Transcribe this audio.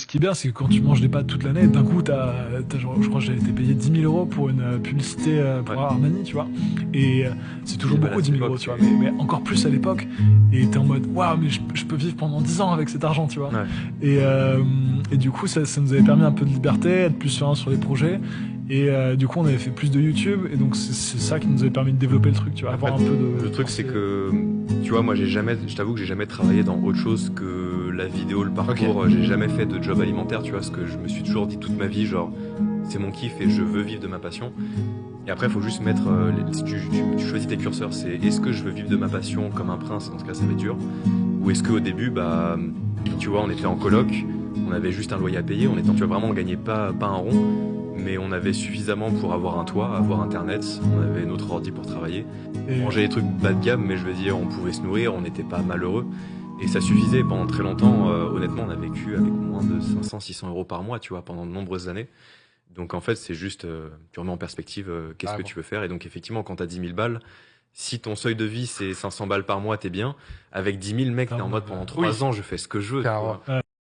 Ce qui est bien, c'est que quand tu manges des pâtes toute l'année, d'un coup, genre, je crois que j'avais été payé 10 000 € pour une publicité pour Ouais. Armani, tu vois. Et c'est toujours Bah, à beaucoup, cette 10 000 époque, €, tu vois, mais encore plus à l'époque. Et t'es en mode, waouh, mais je peux vivre pendant 10 ans avec cet argent, tu vois. ouais. Et du coup, ça nous avait permis un peu de liberté, être plus serein sur les projets. Et du coup, on avait fait plus de YouTube. Et donc, c'est ça qui nous avait permis de développer le truc, tu vois, Après, avoir un peu de le truc, c'est pensée. que, tu vois, moi, je t'avoue que j'ai jamais travaillé dans autre chose que la vidéo, le parcours. Ok. J'ai jamais fait de job alimentaire, tu vois, ce que je me suis toujours dit toute ma vie, genre, c'est mon kiff et je veux vivre de ma passion. Et après, il faut juste mettre, si tu choisis tes curseurs, c'est est-ce que je veux vivre de ma passion comme un prince, dans ce cas, ça va être dur, ou est-ce qu'au début, bah, tu vois, on était en coloc, on avait juste un loyer à payer, tu vois, vraiment, on gagnait pas un rond, mais on avait suffisamment pour avoir un toit, avoir internet, on avait notre ordi pour travailler. On Et, mangeait des trucs bas de gamme, mais je veux dire, on pouvait se nourrir, on n'était pas malheureux. Et ça suffisait pendant très longtemps. Honnêtement, on a vécu avec moins de 500-600 € par mois, tu vois, pendant de nombreuses années. Donc en fait, c'est juste, tu remets en perspective qu'est-ce que Carrément. tu veux faire. Et donc effectivement, quand t'as 10 000 balles, si ton seuil de vie c'est 500 balles par mois, t'es bien. Avec 10 000, mec, t'es en mode pendant Oui. 3 ans, je fais ce que je veux, tu Carrément. vois.